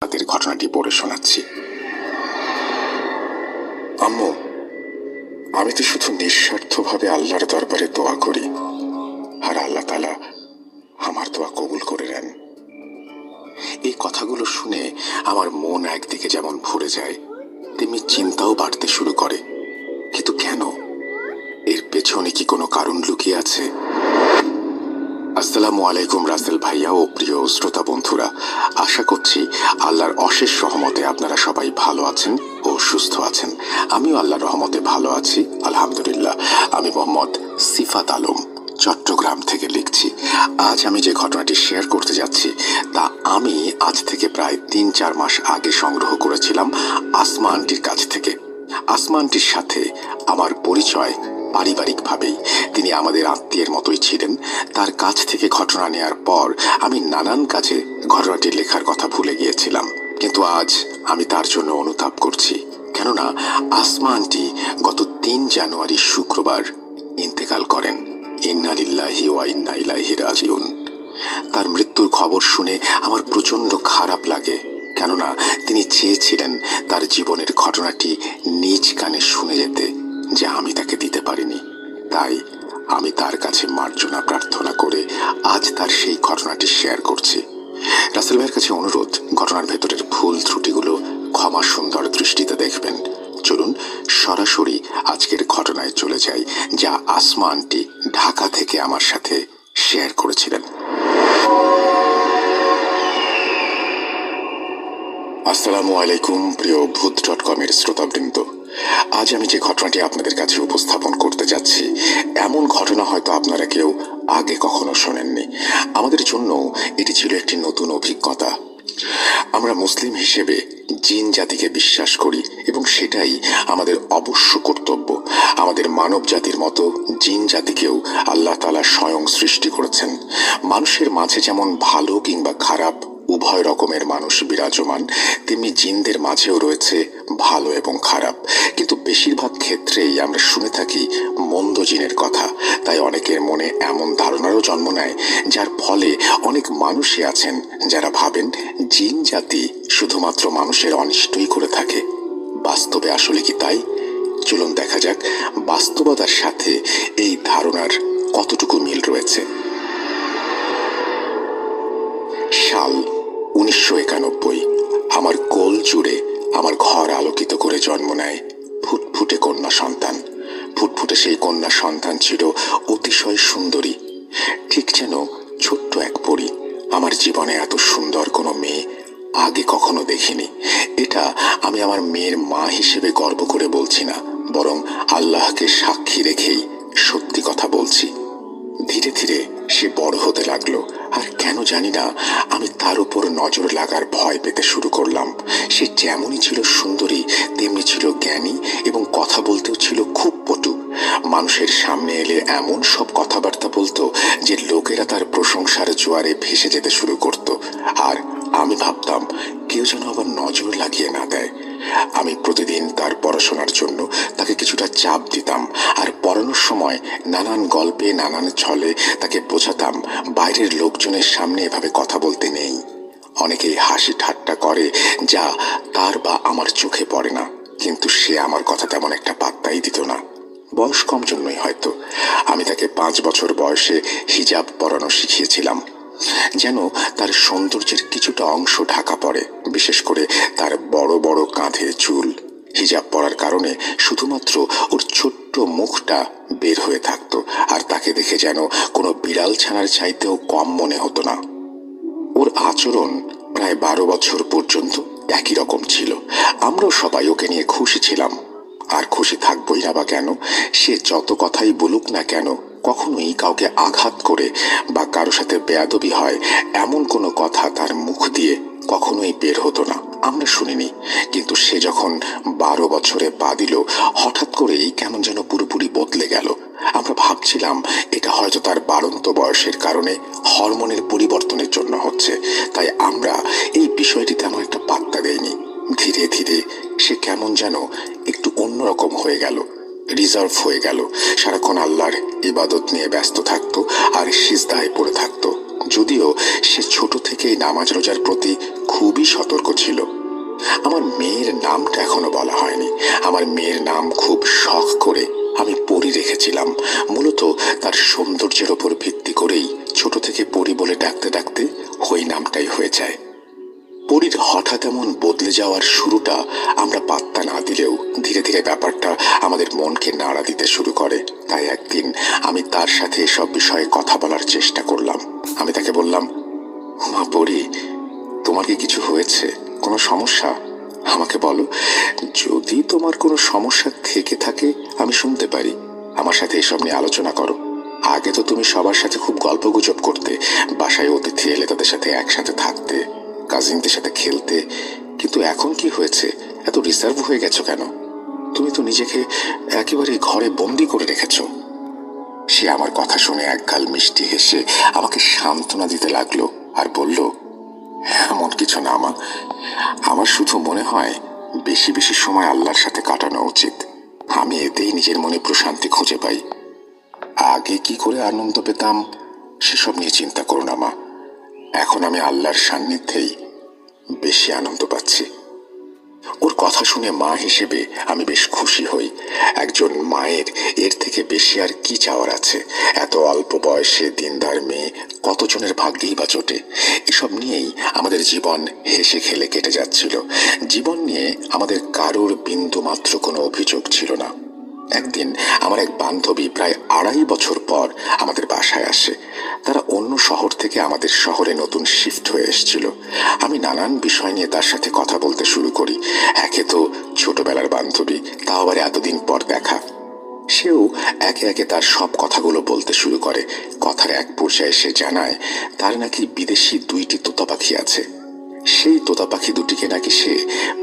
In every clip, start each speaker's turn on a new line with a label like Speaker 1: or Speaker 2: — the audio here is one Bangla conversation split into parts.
Speaker 1: রাতের ঘটনাটি পড়ে শোনাচ্ছি। আম্মু, আমি তো শুধু নিঃস্বার্থভাবে আল্লাহর দরবারে দোয়া করি, আর আল্লাহ তাআলা আমার দোয়া কবুল করে নেন। এই কথাগুলো শুনে আমার মন একদিকে যেমন ভরে যায়, তেমনি চিন্তাও বাড়তে শুরু করে। কিন্তু কেন? এর পেছনে কি কোনো কারণ লুকিয়ে আছে? আসসালামু আলাইকুম রাসেল ভাইয়া ও প্রিয় শ্রোতা বন্ধুরা, আশা করছি আল্লাহর অশেষ রহমতে আপনারা সবাই ভালো আছেন ও সুস্থ আছেন। আমিও আল্লাহর রহমতে ভালো আছি, আলহামদুলিল্লাহ। আমি মোহাম্মদ সিফাত আলম, চট্টগ্রাম থেকে লিখছি। আজ আমি যে ঘটনাটি শেয়ার করতে যাচ্ছি তা আমি আজ থেকে প্রায় ৩-৪ মাস আগে সংগ্রহ করেছিলাম আসমা আন্টির কাছ থেকে। আসমা আন্টির সাথে আমার পরিচয় পারিবারিকভাবেই। তিনি আমাদের আত্মীয়ের মতোই ছিলেন। তার কাছ থেকে ঘটনা নেয়ার পর আমি নানান কাজে ঘটনাটি লেখার কথা ভুলে গিয়েছিলাম, কিন্তু আজ আমি তার জন্য অনুতাপ করছি। কেননা আসমা আন্টি গত ৩ জানুয়ারি শুক্রবার ইন্তেকাল করেন। ইন্না লিল্লাহি ওয়া ইন্না ইলাইহি রাজিউন। তার মৃত্যুর খবর শুনে আমার প্রচন্ড খারাপ লাগে, কেননা তিনি চেয়েছিলেন তার জীবনের ঘটনাটি নিজ কানে শুনে যেতে, যা আমি তাকে দিতে পারিনি। তাই আমি তার কাছে মার্জনা প্রার্থনা করে আজ তার সেই ঘটনাটি শেয়ার করছি। রাসেল ভাইয়ের কাছে অনুরোধ, ঘটনার ভেতরের ভুল ত্রুটিগুলো ক্ষমা সুন্দর দৃষ্টিতে দেখবেন। চলুন সরাসরি আজকের ঘটনায় চলে যাই, যা আসমা আন্টি ঢাকা থেকে আমার সাথে শেয়ার করেছিলেন। আসসালামু আলাইকুম প্রিয় ভূত.com-এর শ্রোতাবৃন্দ। আজ আমি যে ঘটনাটি আপনাদের কাছে উপস্থাপন করতে যাচ্ছি, এমন ঘটনা হয়তো আপনারা কেউ আগে কখনো শোনেননি। আমাদের জন্য এটি ছিল একটি নতুন অভিজ্ঞতা। আমরা মুসলিম হিসেবে জিন জাতিকে বিশ্বাস করি এবং সেটাই আমাদের অবশ্য কর্তব্য। আমাদের মানব জাতির মতো জিন জাতিকেও আল্লাহ তাআলা স্বয়ং সৃষ্টি করেছেন। মানুষের মাঝে যেমন ভালো কিংবা খারাপ উভয় রকমের মানুষ বিরাজমান, তেমনি জিনদের মাঝেও রয়েছে ভালো এবং খারাপ। কিন্তু বেশিরভাগ ক্ষেত্রেই আমরা শুনে থাকি মন্দ জিনের কথা। তাই অনেকের মনে এমন ধারণারও জন্ম নেয়, যার ফলে অনেক মানুষই আছেন যারা ভাবেন জিন জাতি শুধুমাত্র মানুষের অনিষ্টই করে থাকে। বাস্তবে আসলে কি তাই? চলুন দেখা যাক বাস্তবতার সাথে এই ধারণার কতটুকু মিল রয়েছে। সাল 1991। আমার কোল জুড়ে আমার ঘর আলোকিত করে জন্ম নেয় ফুটফুটে কন্যা সন্তান। ফুটফুটে সেই কন্যা সন্তান ছিল অতিশয় সুন্দরী, ঠিক যেন ছোট্ট এক পরী। আমার জীবনে এত সুন্দর কোনো মেয়ে আগে কখনো দেখিনি। এটা আমি আমার মেয়ের মা হিসেবে গর্ব করে বলছি না, বরং আল্লাহকে সাক্ষী রেখেই সত্যি কথা বলছি। ধীরে ধীরে সে বড় হতে লাগলো, আর কেন জানি না আমি তার উপর নজর লাগার ভয় পেতে শুরু করলাম। সে যেমনই ছিল সুন্দরী, তেমনি ছিল জ্ঞানী এবং কথা বলতেও ছিল খুব পটু। মানুষের সামনে এলে এমন সব কথাবার্তা বলতো যে লোকেরা তার প্রশংসার জোয়ারে ভেসে যেতে শুরু করত। আর আমি ভাবতাম কেউ যেন আবার নজর লাগিয়ে না দেয়। আমি প্রতিদিন তার পড়াশোনার জন্য তাকে কিছুটা চাপ দিতাম, আর পড়ানোর সময় নানান গল্পে নানান ছলে তাকে বোঝাতাম বাইরের লোকজনের সামনে এভাবে কথা বলতে নেই। অনেকেই হাসি ঠাট্টা করে, যা তার বা আমার চোখে পড়ে না, কিন্তু সে আমার কথা তেমন একটা পাত্তাই দিত না। বয়স কম জন্যই হয়তো আমি তাকে 5 বছর বয়সে হিজাব পরানো শিখিয়েছিলাম, যেন তার সৌন্দর্যের কিছুটা অংশ ঢাকা পড়ে। বিশেষ করে তার বড় বড় কাঁধে চুল। হিজাব পরার কারণে শুধুমাত্র ওর ছোট্ট মুখটা বের হয়ে থাকতো, আর তাকে দেখে যেন কোনো বিড়াল ছানার চাইতেও কম মনে হতো না। ওর আচরণ প্রায় 12 বছর পর্যন্ত একই রকম ছিল। আমরাও সবাই ওকে নিয়ে খুশি ছিলাম, আর খুশি থাকবোই না বা কেন? সে যত কথাই বলুক না কেন, কখনোই কাউকে আঘাত করে বা কারো সাথে বেয়াদবি হয় এমন কোনো কথা তার মুখ দিয়ে কখনোই বের হতো না, আমরা শুনিনি। কিন্তু সে যখন 12 বছরে পা দিল, হঠাৎ করেই কেমন যেন পুরোপুরি বদলে গেল। আমরা ভাবছিলাম এটা হয়তো তার বাড়ন্ত বয়সের কারণে হরমোনের পরিবর্তনের জন্য হচ্ছে, তাই আমরা এই বিষয়টি তেমন একটা পাত্তা দেইনি। ধীরে ধীরে সে কেমন যেন একটু অন্যরকম হয়ে গেল, রিজার্ভ হয়ে গেল। সারাক্ষণ আল্লাহর ইবাদত নিয়ে ব্যস্ত থাকতো আর সিজদায় পড়ে থাকতো। যদিও সে ছোট থেকেই নামাজ রোজার প্রতি খুবই সতর্ক ছিল, নামটা এখনো বলা হয়নি। আমার মেয়ের নাম খুব শখ করে আমি পরি রেখেছিলাম। মূলত তার সৌন্দর্যের ওপর ভিত্তি করেই ছোট থেকে পরি বলে ডাকতে ডাকতে ওই নামটাই হয়ে যায়। পরীর হঠাৎ এমন বদলে যাওয়ার শুরুটা আমরা পাত্তা না দিলেও ধীরে ধীরে ব্যাপারটা আমাদের মনকে নাড়া দিতে শুরু করে। তাই একদিন আমি তার সাথে এসব বিষয়ে কথা বলার চেষ্টা করলাম। আমি তাকে বললাম, মা পরী, তোমার কি কিছু হয়েছে? কোনো সমস্যা? আমাকে বলো। যদি তোমার কোনো সমস্যা থেকে থাকে আমি শুনতে পারি। আমার সাথে এসব নিয়ে আলোচনা করো। আগে তো তুমি সবার সাথে খুব গল্পগুজব করতে, বাসায় অতিথি এলে তাদের সাথে একসাথে থাকতে, কাজিনদের সাথে খেলতে, কিন্তু এখন কি হয়েছে? এত রিজার্ভ হয়ে গেছো কেন? তুমি তো নিজেকে একেবারে ঘরে বন্দি করে রেখেছো। সে আমার কথা শুনে একগাল মিষ্টি হেসে আমাকে সান্ত্বনা দিতে লাগলো আর বলল, এমন কিছু না মা, আমার শুধু মনে হয় বেশি বেশি সময় আল্লাহর সাথে কাটানো উচিত। আমি এতেই নিজের মনে প্রশান্তি খুঁজে পাই। আগে কি করে আনন্দ পেতাম সেসব নিয়ে চিন্তা করো না মা, এখন আমি আল্লাহর সান্নিধ্যেই বেশি আনন্দ পাচ্ছি। ওর কথা শুনে মা হিসেবে আমি বেশ খুশি হই। একজন মায়ের এর থেকে বেশি আর কি চাওয়ার আছে? এত অল্প বয়সে দিনদার মেয়ে কতজনের ভাগ্যেই বা জোটে। এসব নিয়েই আমাদের জীবন হেসে খেলে কেটে যাচ্ছিল। জীবন নিয়ে আমাদের কারোর বিন্দু মাত্র কোনো অভিযোগ ছিল না। একদিন আমার এক বান্ধবী প্রায় 2.5 বছর পর আমাদের বাসায় আসে। তারা অন্য শহর থেকে আমাদের শহরে নতুন শিফট হয়ে এসেছিল। আমি নানান বিষয় নিয়ে তার সাথে কথা বলতে শুরু করি। একে তো ছোটবেলার বান্ধবী, তাও আবার এতদিন পর দেখা। সেও একে একে তার সব কথাগুলো বলতে শুরু করে। কথার এক পর্যায়ে সে জানায় তার নাকি বিদেশি 2টি তোতা পাখি আছে। সেই তোতা পাখি দুটিকে নাকি সে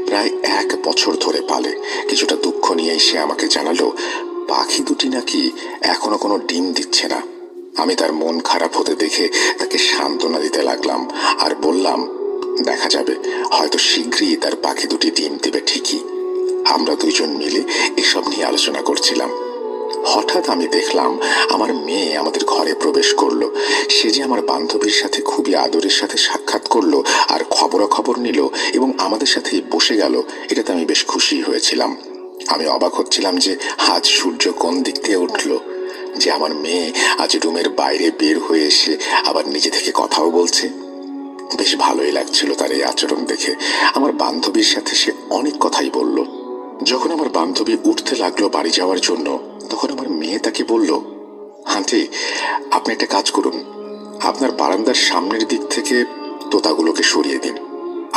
Speaker 1: প্রায় 1 বছর ধরে পালে। কিছুটা দুঃখ নিয়েই সে আমাকে জানালো পাখি দুটি নাকি এখনো কোনো ডিম দিচ্ছে না। আমি তার মন খারাপ হতে দেখে তাকে সান্ত্বনা দিতে লাগলাম আর বললাম, দেখা যাবে, হয়তো শীঘ্রই তার পাখি দুটি ডিম দেবে ঠিকই। আমরা দুইজন মিলে এসব নিয়ে আলোচনা করছিলাম। হঠাৎ আমি দেখলাম আমার মেয়ে আমাদের ঘরে প্রবেশ করলো। সে যে আমার বান্ধবীর সাথে খুবই আদরের সাথে সাক্ষাৎ করলো আর খবরাখবর নিল এবং আমাদের সাথে বসে গেল, এটাতে আমি বেশ খুশি হয়েছিলাম। আমি অবাক হচ্ছিলাম যে আজ সূর্য কোন দিক থেকে উঠল, যে আমার মেয়ে আজ রুমের বাইরে বের হয়ে এসে আবার নিজে থেকে কথাও বলছে। বেশ ভালোই লাগছিল তার এই আচরণ দেখে। আমার বান্ধবীর সাথে সে অনেক কথাই বলল। যখন আমার বান্ধবী উঠতে লাগলো বাড়ি যাওয়ার জন্য, তখন আমার মেয়ে তাকে বলল, আন্টি, আপনি একটা কাজ করুন, আপনার বারান্দার সামনের দিক থেকে তোতাগুলোকে সরিয়ে দিন।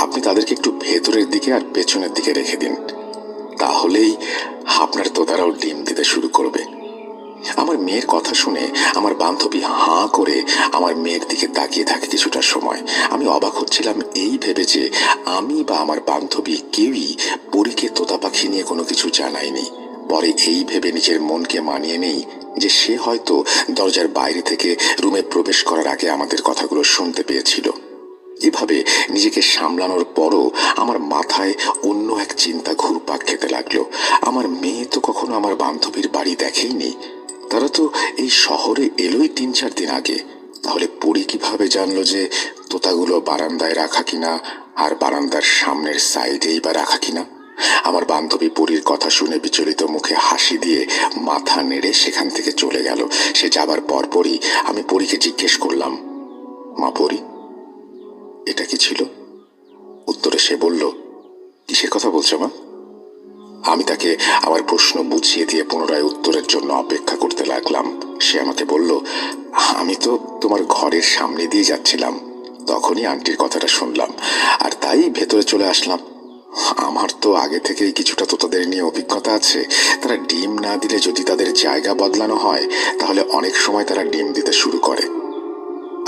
Speaker 1: আপনি তাদেরকে একটু ভেতরের দিকে আর পেছনের দিকে রেখে দিন, তাহলেই আপনার তোতারাও ডিম দিতে শুরু করবে। আমার মেয়ের কথা শুনে আমার বান্ধবী হাঁ করে আমার মেয়ের দিকে তাকিয়ে থাকে কিছুটা সময়। আমি অবাক হচ্ছিলাম এই ভেবে যে আমি বা আমার বান্ধবী কেউই পরীকে তোতা পাখি নিয়ে কোনো কিছু জানায়নি। পরে এই ভেবে নিজের মনকে মানিয়ে নেই যে সে হয়তো দরজার বাইরে থেকে রুমে প্রবেশ করার আগে আমাদের কথাগুলো শুনতে পেয়েছিল। এভাবে নিজেকে সামলানোর পরও আমার মাথায় অন্য এক চিন্তা ঘুরপাক খেতে লাগলো। আমার মেয়ে তো কখনো আমার বান্ধবীর বাড়ি দেখেইনি। তারা তো এই শহরে এলোই 3-4 দিন আগে। তাহলে পরি কিভাবে জানলো যে তোতাগুলো বারান্দায় রাখা কিনা আর বারান্দার সামনের সাইডেই বা রাখা কিনা? আমার বান্ধবী পরির কথা শুনে বিচলিত মুখে হাসি দিয়ে মাথা নেড়ে সেখান থেকে চলে গেল। সে যাবার পরপরই আমি পরিকে জিজ্ঞেস করলাম, মা পরি, এটা কি ছিল? উত্তরে সে বলল, কিসের কথা বলছো মা? আমি তাকে আমার প্রশ্ন বুঝিয়ে দিয়ে পুনরায় উত্তরের জন্য অপেক্ষা করতে লাগলাম। সে আমাকে বলল, আমি তো তোমার ঘরের সামনে দিয়ে যাচ্ছিলাম, তখনই আন্টির কথাটা শুনলাম আর তাই ভেতরে চলে আসলাম। আমার তো আগে থেকেই কিছুটা তোতাদের নিয়ে অভিজ্ঞতা আছে। তারা ডিম না দিলে যদি তাদের জায়গা বদলানো হয় তাহলে অনেক সময় তারা ডিম দিতে শুরু করে।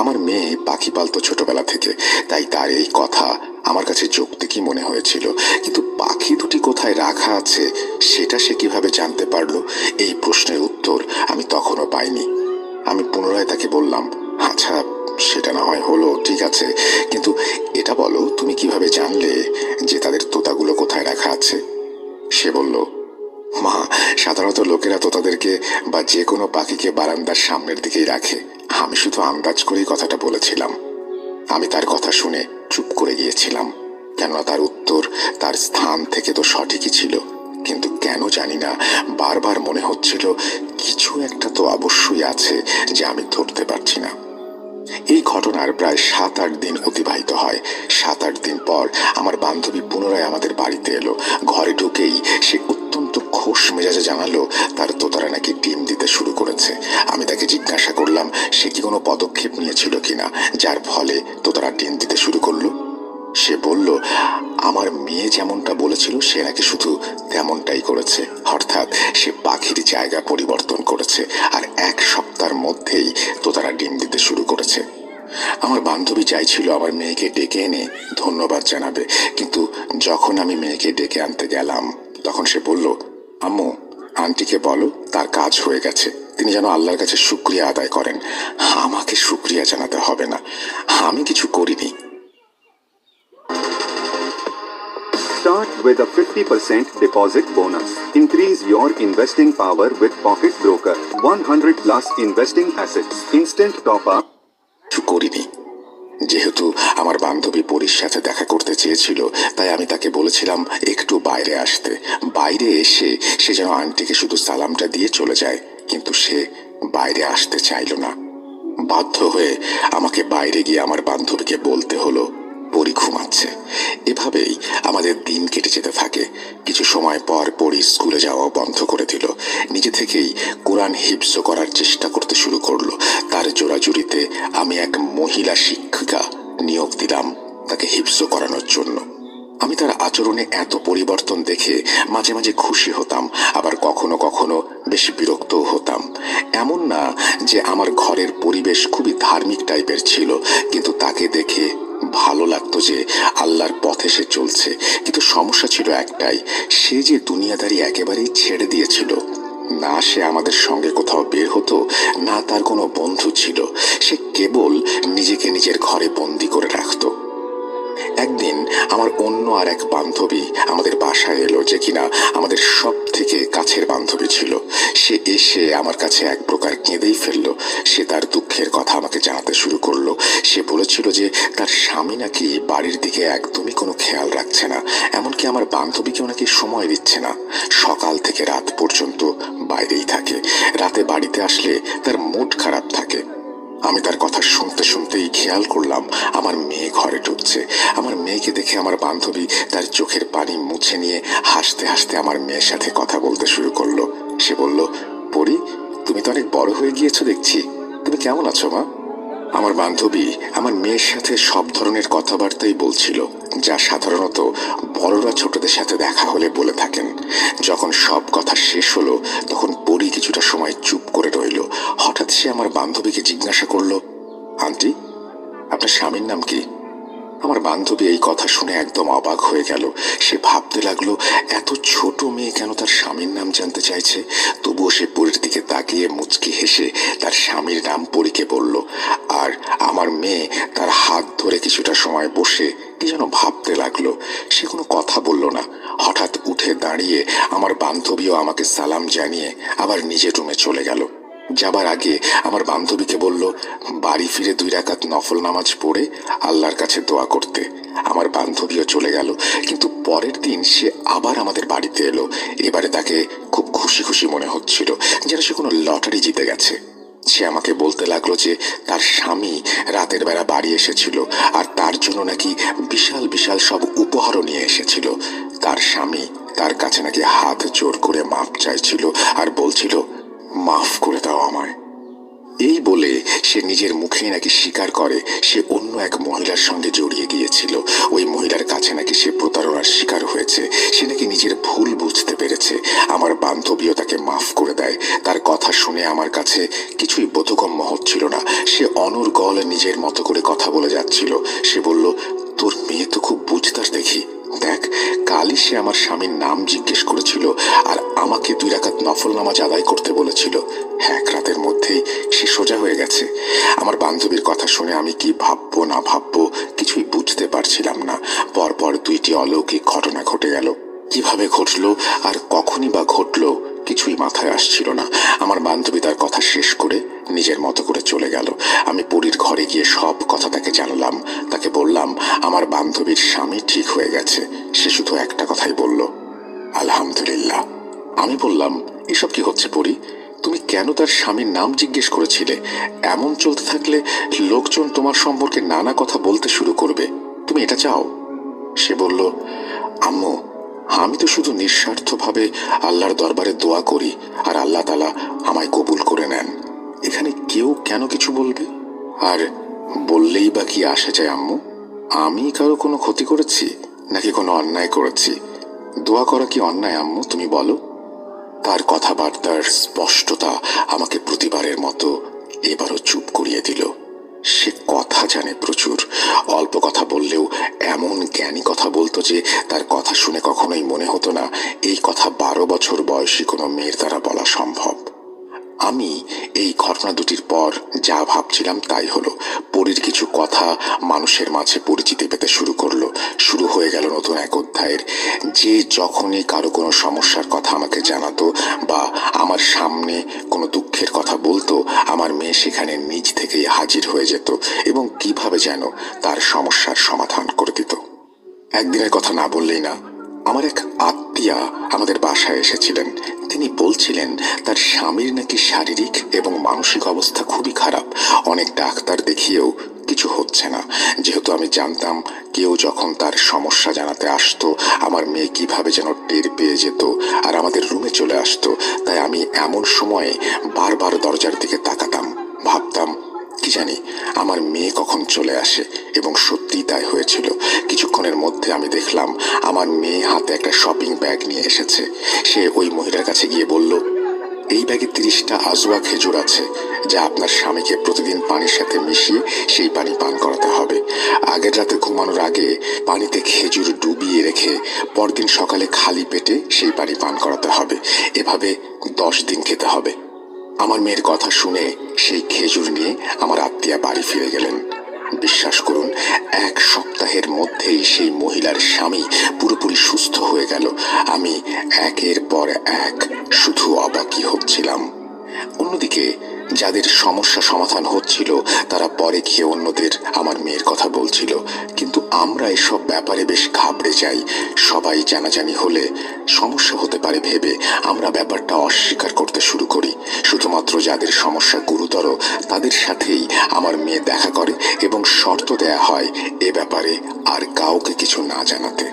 Speaker 1: আমার মেয়ে পাখি পালতো ছোটবেলা থেকে, তাই তার এই কথা আমার কাছে যৌক্তিকই মনে হয়েছিল। কিন্তু পাখি দুটি কোথায় রাখা আছে সেটা সে কিভাবে জানতে পারলো, এই প্রশ্নের উত্তর আমি তখনও পাইনি। আমি পুনরায় তাকে বললাম, আচ্ছা সেটা না হয় হলো, ঠিক আছে, কিন্তু এটা বলো তুমি কিভাবে জানলে যে তাদের তোতাগুলো কোথায় রাখা আছে? সে বলল, মা, সাধারণত লোকেরা তোতাদেরকে বা যে কোনো পাখিকে বারান্দার সামনের দিকেই রাখে। আমি শুধু আন্দাজ করেই কথাটা বলেছিলাম। আমি তার কথা শুনে চুপ করে গিয়েছিলাম। কেননা তার উত্তর তার স্থান থেকে তো সঠিকই ছিল, কিন্তু কেন জানি না বারবার মনে হচ্ছিল কিছু একটা তো অবশ্যই আছে যে আমি ধরতে পারছি না। এই ঘটনার প্রায় 7-8 দিন অতিবাহিত হয়। 7-8 দিন পর আমার বান্ধবী পুনরায় আমাদের বাড়িতে এলো। ঘরে ঢুকেই সে অত্যন্ত খোশ মেজাজে জানালো তার তোতারা নাকি ডিম দিতে শুরু করেছে। আমি তাকে জিজ্ঞাসা করলাম সে কি কোনো পদক্ষেপ নিয়েছিল কিনা যার ফলে তোতারা ডিম দিতে শুরু করলো। সে বলল আমার মেয়ে যেমনটা বলেছিল সে নাকি শুধু তেমনটাই করেছে, অর্থাৎ সে পাখির জায়গা পরিবর্তন করেছে আর 1 সপ্তাহের মধ্যেই তোতারা ডিম দিতে শুরু করেছে। আমার বান্ধবী চাইছিল আমার মেয়েকে ডেকে এনে ধন্যবাদ জানাবে, কিন্তু যখন আমি মেয়েকে ডেকে আনতে গেলাম তখন সে বলল, আম্মু আন্টিকে বলো তার কাজ হয়ে গেছে, তিনি যেন আল্লাহর কাছে শুকরিয়া আদায় করেন, আমাকে শুকরিয়া জানাতে হবে না, আমি কিছু করিনি।
Speaker 2: Start with a 50% deposit bonus. Increase your investing power with Pocket Broker. 100 plus investing assets. Instant top up.
Speaker 1: কিছু করিনি। যেহেতু আমার বান্ধবী পরীর সাথে দেখা করতে চেয়েছিল তাই আমি তাকে বলেছিলাম একটু বাইরে আসতে। বাইরে এসে সে যেন আন্টিকে শুধু সালামটা দিয়ে চলে যায়, কিন্তু সে বাইরে আসতে চাইল না। বাধ্য হয়ে আমাকে বাইরে গিয়ে আমার বান্ধবীকে বলতে হলো পরী ঘুমাচ্ছে। এভাবেই আমাদের দিন কেটে যেতে থাকে। কিছু সময় পর পরী স্কুলে যাওয়া বন্ধ করে দিল। নিজে থেকেই কোরআন হিফজ করার চেষ্টা করতে শুরু করলো। তার জোরাজুরিতে আমি এক মহিলা শিক্ষিকা নিয়োগ দিলাম তাকে হিফজ করানোর জন্য। আমি তার আচরণে এত পরিবর্তন দেখে মাঝে মাঝে খুশি হতাম, আবার কখনো কখনো বেশ বিরক্তও হতাম। এমন না যে আমার ঘরের পরিবেশ খুবই ধার্মিক টাইপের ছিল, কিন্তু তাকে দেখে ভালো লাগতো যে আল্লাহর পথে সে চলছে। কিন্তু সমস্যা ছিল একটাই, সে যে দুনিয়াদারি একেবারেই ছেড়ে দিয়েছিল। না সে আমাদের সঙ্গে কোথাও বের হতো, না তার কোনো বন্ধু ছিল। সে কেবল নিজেকে নিজের ঘরে বন্দি করে রাখতো। একদিন আমার অন্য আর এক বান্ধবী আমাদের বাসায় এলো, যে কিনা আমাদের সব থেকে কাছের বান্ধবী ছিল। সে এসে আমার কাছে এক প্রকার কেঁদেই ফেললো। সে তার দুঃখের কথা আমাকে জানাতে শুরু করলো। সে বলেছিল যে তার স্বামী নাকি বাড়ির দিকে একদমই কোনো খেয়াল রাখছে না, এমনকি আমার বান্ধবীকেও নাকি সময় দিচ্ছে না। সকাল থেকে রাত পর্যন্ত বাইরেই থাকে, রাতে বাড়িতে আসলে তার মুড খারাপ থাকে। আমি তার কথা শুনতে শুনতেই খেয়াল করলাম আমার মেয়ে ঘরে ঢুকছে। আমার মেয়েকে দেখে আমার বান্ধবী তার চোখের পানি মুছে নিয়ে হাসতে হাসতে আমার মেয়ের সাথে কথা বলতে শুরু করলো। সে বলল, পরী তুমি তো অনেক বড় হয়ে গিয়েছো দেখছি, তুমি কেমন আছো মা? আমার বান্ধবী আমার মেয়ের সাথে সব ধরনের কথাবার্তাই বলছিল, যা সাধারণত বড়রা ছোটদের সাথে দেখা হলে বলে থাকেন। যখন সব কথা শেষ হলো তখন পরী কিছুটা সময় চুপ করে রইল। হঠাৎ সে আমার বান্ধবীকে জিজ্ঞাসা করলো, আন্টি আপনার স্বামীর নাম কি? আমার বান্ধবী এই কথা শুনে একদম অবাক হয়ে গেল। সে ভাবতে লাগলো এত ছোট মেয়ে কেন তার স্বামীর নাম জানতে চাইছে। তবুও সে পরীর দিকে তাকিয়ে মুচকি হেসে তার স্বামীর নাম পরীকে বলল। আর আমার মেয়ে তার হাত ধরে কিছুটা সময় বসে কি যেন ভাবতে লাগলো। সে কোনো কথা বলল না। হঠাৎ উঠে দাঁড়িয়ে আমার বান্ধবীও আমাকে সালাম জানিয়ে আবার নিজের রুমে চলে গেল। যাবার আগে আমার বান্ধবীকে বলল বাড়ি ফিরে 2 রাকাত নফল নামাজ পড়ে আল্লাহর কাছে দোয়া করতে। আমার বান্ধবীও চলে গেল, কিন্তু পরের দিন সে আবার আমাদের বাড়িতে এলো। এবারে তাকে খুব খুশি খুশি মনে হচ্ছিল, যেন সে কোনো লটারি জিতে গেছে। সে আমাকে বলতে লাগলো যে তার স্বামী রাতের বেলা বাড়ি এসেছিল আর তার জন্য নাকি বিশাল বিশাল সব উপহারও নিয়ে এসেছিল। তার স্বামী তার কাছে নাকি হাত জোর করে মাপ চাইছিল আর বলছিল, মাফ করে দাও আমায়। এই বলে সে নিজের মুখেই নাকি স্বীকার করে সে অন্য এক মহিলার সঙ্গে জড়িয়ে গিয়েছিল। ওই মহিলার কাছে নাকি সে প্রতারণার শিকার হয়েছে। সে নাকি নিজের ভুল বুঝতে পেরেছে। আমার বান্ধবীও তাকে মাফ করে দেয়। তার কথা শুনে আমার কাছে কিছুই বোধগম্য হচ্ছিল না। সে অনর্গল নিজের মতো করে কথা বলে যাচ্ছিল। সে বলল, তোর মেয়ে তো খুব বুঝতার দেখি। দেখ, কালই সে আমার স্বামীর নাম জিজ্ঞেস করেছিল আর আমাকে 2 রাকাত নফল নামাজ আদায় করতে বলেছিল। 1 রাতের মধ্যেই সে সোজা হয়ে গেছে। আমার বান্ধবীর কথা শুনে আমি কি ভাববো না ভাববো কিছুই বুঝতে পারছিলাম না। পরপর 2টি অলৌকিক ঘটনা ঘটে গেল। কিভাবে ঘটলো আর কখনই বা ঘটলো কিছুই মাথায় আসছিল না। আমার বান্ধবী তার কথা শেষ করে নিজের মতো করে চলে গেল। আমি পরীর ঘরে গিয়ে সব কথা তাকে জানালাম। তাকে বললাম আমার বান্ধবীর স্বামী ঠিক হয়ে গেছে। সে শুধু একটা কথাই বলল, আলহামদুলিল্লাহ। আমি বললাম, এসব কি হচ্ছে পরী? তুমি কেন তার স্বামীর নাম জিজ্ঞেস করেছিলে? এমন চলতে থাকলে লোকজন তোমার সম্পর্কে নানা কথা বলতে শুরু করবে। তুমি এটা চাও? সে বলল, আম্মু, আমি তো শুধু নিঃস্বার্থভাবে আল্লাহর দরবারে দোয়া করি আর আল্লাহ তাআলা আমায় কবুল করে নেন। এখানে কেউ কেন কিছু বলবে? আর বললেই বা কি আসে যায় আম্মু? আমি কারো কোনো ক্ষতি করেছি নাকি কোনো অন্যায় করেছি? দোয়া করা কি অন্যায় আম্মু, তুমি বলো? তার কথাবার্তার স্পষ্টতা আমাকে প্রতিবারের মতো এবারও চুপ করিয়ে দিল। সে কথা জানে প্রচুর। অল্প কথা বললেও এমন জ্ঞানী কথা বলতো যে তার কথা শুনে কখনোই মনে হতো না এই কথা 12 বছর বয়সী কোনো মেয়ের দ্বারা বলা সম্ভব। আমি এই ঘটনা দুটির পর যা ভাবছিলাম তাই হলো। পরীর কিছু কথা মানুষের মাঝে পরিচিতি পেতে শুরু করলো। শুরু হয়ে গেল নতুন এক অধ্যায়ের। যে যখনই কারো কোনো সমস্যার কথা আমাকে জানাতো বা আমার সামনে কোনো দুঃখের কথা বলতো, আমার মেয়ে সেখানে নিজ থেকেই হাজির হয়ে যেত এবং কিভাবে যেন তার সমস্যার সমাধান করে দিত। একদিনের কথা না বললেই না, আমার এক আত্মীয়া আমাদের বাসায় এসেছিলেন। তিনি বলছিলেন তার স্বামীর নাকি শারীরিক এবং মানসিক অবস্থা খুবই খারাপ। অনেক ডাক্তার দেখিয়েও কিছু হচ্ছে না। যেহেতু আমি জানতাম কেউ যখন তার সমস্যা জানাতে আসতো আমার মেয়ে কিভাবে যেন টের পেয়ে যেত আর আমাদের রুমে চলে আসতো, তাই আমি এমন সময়ে বারবার দরজার দিকে তাকাতাম। ভাবতাম, কি জানি আমার মেয়ে কখন চলে আসে, এবং সত্যিই তাই হয়েছিল। কিছুক্ষণের মধ্যে আমি দেখলাম আমার মেয়ে হাতে একটা শপিং ব্যাগ নিয়ে এসেছে। সে ওই মহিলার কাছে গিয়ে বলল, এই ব্যাগে 30টা আজওয়া খেজুর আছে, যা আপনার স্বামীকে প্রতিদিন পানির সাথে মিশিয়ে সেই পানি পান করাতে হবে। আগের রাতে ঘুমানোর আগে পানিতে খেজুর ডুবিয়ে রেখে পরদিন সকালে খালি পেটে সেই পানি পান করাতে হবে। এভাবে 10 দিন খেতে হবে। আমার মেয়ের কথা শুনে সেই খেজুর নিয়ে আমার আত্মীয়া বাড়ি ফিরে গেলেন। বিশ্বাস করুন, 1 সপ্তাহের মধ্যেই সেই মহিলার স্বামী পুরোপুরি সুস্থ হয়ে গেল। আমি একের পর এক শুধু অবাকই হচ্ছিলাম। অন্যদিকে যাদের সমস্যা সমাধান হচ্ছিল তারা পরে গিয়ে অন্যদের আমার মেয়ের কথা বলছিল। কিন্তু আমরা এসব ব্যাপারে বেশ ঘাবড়ে যাই। সবাই জানাজানি হলে সমস্যা হতে পারে ভেবে আমরা ব্যাপারটা অস্বীকার করতে শুরু করি। শুধুমাত্র যাদের সমস্যা গুরুতর তাদের সাথেই আমার মেয়ে দেখা করে এবং শর্ত দেয়া হয় এ ব্যাপারে আর কাউকে কিছু না জানাতে।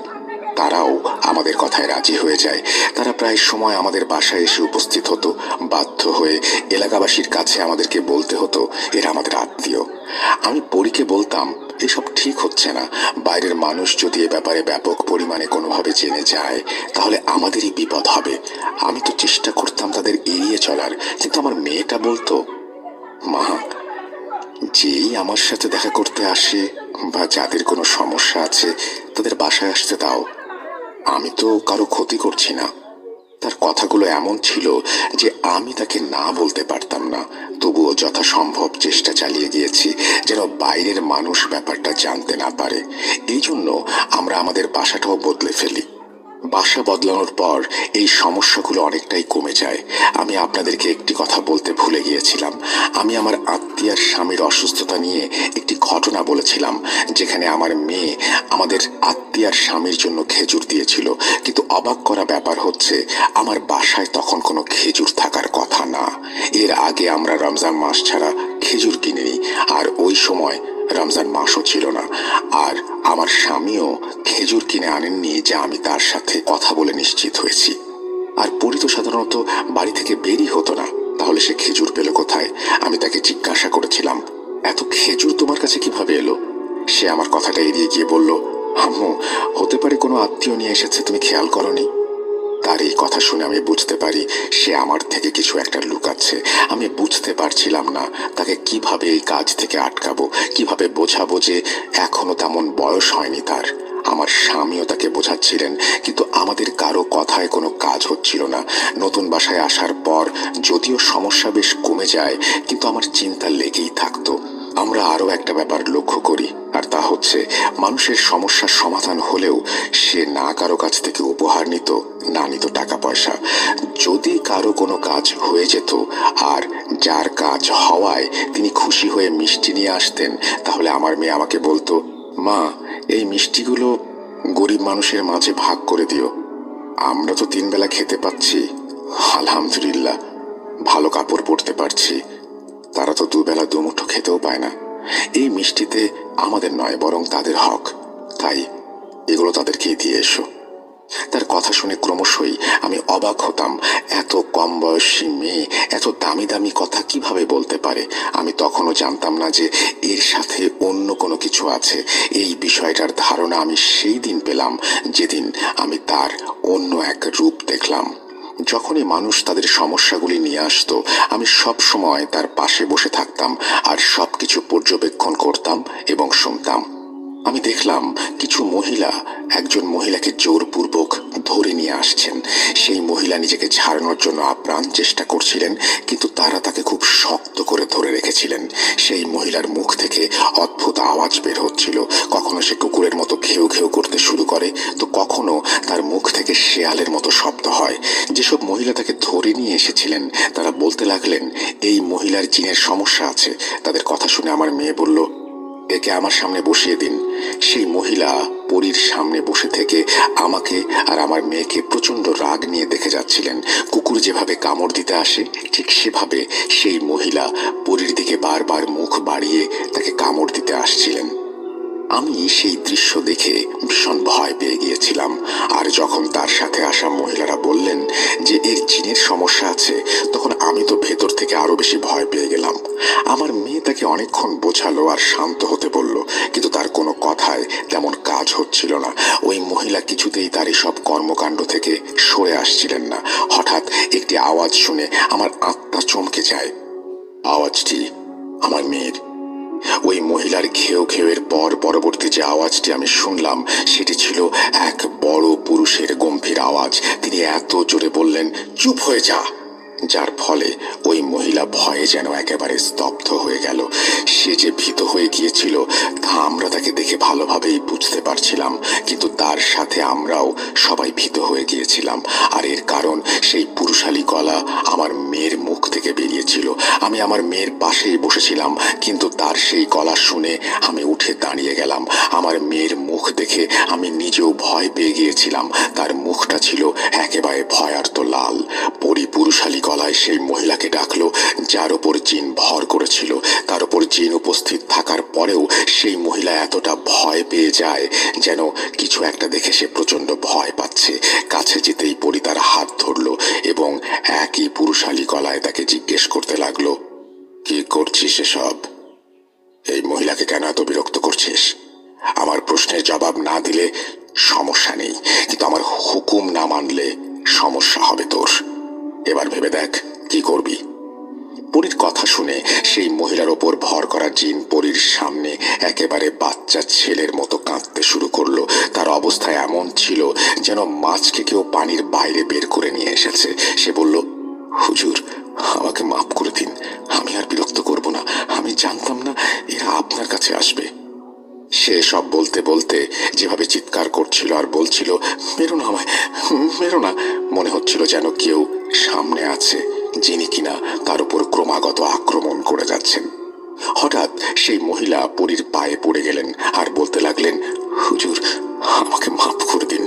Speaker 1: তারাও আমাদের কথায় রাজি হয়ে যায়। তারা প্রায় সময় আমাদের বাসায় এসে উপস্থিত হতো। বাধ্য হয়ে এলাকাবাসীর কাছে আমাদেরকে বলতে হতো এরা আমাদের আত্মীয়। আমি পরীকে বলতাম, এসব ঠিক হচ্ছে না। বাইরের মানুষ যদি এ ব্যাপারে ব্যাপক পরিমাণে কোনোভাবে জেনে যায় তাহলে আমাদেরই বিপদ হবে। আমি তো চেষ্টা করতাম তাদের এড়িয়ে চলার, কিন্তু আমার মেয়েটা বলতো, মা, যেই আমার সাথে দেখা করতে আসে বা যাদের কোনো সমস্যা আছে তাদের বাসায় আসতে দাও, আমি তো কারো ক্ষতি করছি না। তার কথাগুলো এমন ছিল যে আমি তাকে না বলতে পারতাম না। তবুও যথাসম্ভব চেষ্টা চালিয়ে গিয়েছি যেন বাইরের মানুষ ব্যাপারটা জানতে না পারে। এই জন্য আমরা আমাদের বাসাটাও বদলে ফেলি। বাসা বদলানোর পর এই সমস্যাগুলো অনেকটাই কমে যায়। আমি আপনাদেরকে একটি কথা বলতে ভুলে গিয়েছিলাম। আমি আমার আত্মীয়ার স্বামীর অসুস্থতা নিয়ে একটি ঘটনা বলেছিলাম, যেখানে আমার মেয়ে আমাদের আত্মীয়ার স্বামীর জন্য খেজুর দিয়েছিল। কিন্তু অবাক করা ব্যাপার হচ্ছে আমার বাসায় তখন কোনো খেজুর থাকার কথা না। এর আগে আমরা রমজান মাস ছাড়া খেজুর কিনিনি, আর ওই সময় রমজান মাসও ছিল না। আর আমার স্বামীও খেজুর কিনে আনেননি, যা আমি তার সাথে কথা বলে নিশ্চিত হয়েছি। আর পরি তো সাধারণত বাড়ি থেকে বেরই হতো না, তাহলে সে খেজুর পেল কোথায়? আমি তাকে জিজ্ঞাসা করেছিলাম, এত খেজুর তোমার কাছে কিভাবে এলো? সে আমার কথাটা এড়িয়ে গিয়ে বলল, আম্মু, হতে পারে কোনো আত্মীয় নিয়ে এসেছে, তুমি খেয়াল করনি। তার এই কথা শুনে আমি বুঝতে পারি সে আমার থেকে কিছু একটা লুকাচ্ছে। আমি বুঝতে পারছিলাম না তাকে কিভাবে এই কাজ থেকে আটকাবো, কিভাবে বোঝাবো যে এখনো তেমন বয়স হয়নি তার। আমার স্বামীও তাকে বোঝাচ্ছিলেন, কিন্তু আমাদের কারো কথায় কোনো কাজ হচ্ছিল না। নতুন বাসায় আসার পর যদিও সমস্যা বেশ কমে যায়, কিন্তু আমার চিন্তা লেগেই থাকতো। আমরা আরো একটা ব্যাপার লক্ষ্য করি, আর তা হচ্ছে মানুষের সমস্যার সমাধান হলেও সে না কারো কাছ থেকে উপহার নিত, না নিত টাকা পয়সা। যদি কারো কোনো কাজ হয়ে যেত আর যার কাজ হওয়ায় তিনি খুশি হয়ে মিষ্টি নিয়ে আসতেন, তাহলে আমার মেয়ে আমাকে বলতো, মা এই মিষ্টিগুলো গরিব মানুষের মাঝে ভাগ করে দিও। আমরা তো 3 বেলা খেতে পাচ্ছি, আলহামদুলিল্লাহ, ভালো কাপড় পরতে পারছি, তারা তো 2 বেলা 2 মুঠো খেতেও পায় না। এই মিষ্টিতে আমাদের নয় বরং তাদের হক, তাই এগুলো তাদেরকেই দিয়ে এসো। তার কথা শুনে ক্রমশই আমি অবাক হতাম, এত কম বয়সী মেয়ে এত দামি দামি কথা কিভাবে বলতে পারে। আমি তখনও জানতাম না যে এর সাথে অন্য কোনো কিছু আছে। এই বিষয়টার ধারণা আমি সেই দিন পেলাম যেদিন আমি তার অন্য এক রূপ দেখলাম। যখনই মানুষ তাদের সমস্যাগুলি নিয়ে আসতো, আমি সব সময় তার পাশে বসে থাকতাম আর সবকিছু পর্যবেক্ষণ করতাম এবং শুনতাম। আমি দেখলাম কিছু মহিলা একজন মহিলাকে জোরপূর্বক ধরে নিয়ে আসছেন। সেই মহিলা নিজেকে ছাড়ানোর জন্য আপ্রাণ চেষ্টা করছিলেন, কিন্তু তারা তাকে খুব শক্ত করে ধরে রেখেছিলেন। সেই মহিলার মুখ থেকে অদ্ভুত আওয়াজ বের হচ্ছিল। কখনো সে কুকুরের মতো ঘেউ ঘেউ করতে শুরু করে, তো কখনো তার মুখ থেকে শেয়ালের মতো শব্দ হয়। যেসব মহিলা তাকে ধরে নিয়ে এসেছিলেন তারা বলতে লাগলেন, এই মহিলার জিনের সমস্যা আছে। তাদের কথা শুনে আমার মেয়ে বলল, একে আমার সামনে বসিয়ে দিন। সেই মহিলা পরীর সামনে বসে থেকে আমাকে আর আমার মেয়েকে প্রচন্ড রাগ নিয়ে দেখে যাচ্ছিলেন। কুকুর যেভাবে কামড় দিতে আসে ঠিক সেভাবে সেই মহিলা পরীর দিকে বারবার মুখ বাড়িয়ে তাকে কামড় দিতে আসছিলেন। আমি সেই দৃশ্য দেখে ভীষণ ভয় পেয়ে গিয়েছিলাম। আর যখন তার সাথে আসা মহিলারা বললেন যে এর জিনের সমস্যা আছে, তখন আমি তো ভেতর থেকে আরো বেশি ভয় পেয়ে গেলাম। আমার মেয়ে তাকে অনেকক্ষণ বোঝালো আর শান্ত হতে বলল, কিন্তু তার কোনো কথায় তেমন কাজ হচ্ছিল না। ওই মহিলা কিছুতেই তার সব কর্মকাণ্ড থেকে সরে আসছিলেন না। হঠাৎ একটি আওয়াজ শুনে আমার আত্মা চমকে যায়। আওয়াজটি আমার মেয়ের। ওই মহিলার ঘেউ ঘেউয়ের পর পরবর্তী যে আওয়াজটি আমি শুনলাম সেটি ছিল এক বড় পুরুষের গম্ভীর আওয়াজ। তিনি এত জোরে বললেন, চুপ হয়ে যা, যার ফলে ওই মহিলা ভয়ে যেন একেবারে স্তব্ধ হয়ে গেল। সে যে ভীত হয়ে গিয়েছিল তা আমরা তাকে দেখে ভালোভাবেই বুঝতে পারছিলাম, কিন্তু তার সাথে আমরাও সবাই ভীত হয়ে গিয়েছিলাম। আর এর কারণ সেই পুরুষালী গলা আমার মেয়ের মুখ থেকে বেরিয়েছিল। আমি আমার মেয়ের পাশেই বসেছিলাম, কিন্তু তার সেই গলা শুনে আমি উঠে দাঁড়িয়ে গেলাম। আমার মেয়ের মুখ দেখে আমি নিজেও ভয় পেয়ে গিয়েছিলাম। তার মুখটা ছিল একেবারে ভয়ার্ত লাল। পরিপুরুষালী গলায় সেই মহিলাকে ডাকলো, যার ওপর জিন ভর করেছিল। তার ওপর জিন উপস্থিত থাকার পরেও সেই মহিলা এতটা ভয় পেয়ে যায় যেন কিছু একটা দেখে সে প্রচন্ড ভয় পাচ্ছে। কাছে যেতেই পরি তার হাত ধরলো এবং একই পুরুষালী গলায় তাকে জিজ্ঞেস করতে লাগলো, কি করছিস এসব? এই মহিলাকে কেন এত বিরক্ত করছিস? আমার প্রশ্নের জবাব না দিলে সমস্যা নেই, কিন্তু আমার হুকুম না মানলে সমস্যা হবে তোর। এবার ভেবে দেখ কি করবি। পরীর কথা শুনে সেই মহিলার ওপর ভর করা জিন পরীর সামনে একেবারে বাচ্চা ছেলের মতো কাঁদতে শুরু করলো। তার অবস্থা এমন ছিল যেন মাছকে কেউ পানির বাইরে বের করে নিয়ে এসেছে। সে বলল, হুজুর আমাকে মাফ করে দিন, আমি আর বিরক্ত করব না, আমি জানতাম না এরা আপনার কাছে আসবে। সে সব বলতে বলতে যেভাবে চিৎকার করছিল আর বলছিল, মেরো না আমায়, মেরো না, মনে হচ্ছিল যেন কেউ সামনে আছে যিনি কিনা তার উপর ক্রমাগত আক্রমণ করে যাচ্ছেন। হঠাৎ সেই মহিলা পরীর পায়ে পড়ে গেলেন আর বলতে লাগলেন, হুজুর আমাকে মাফ করে দিন।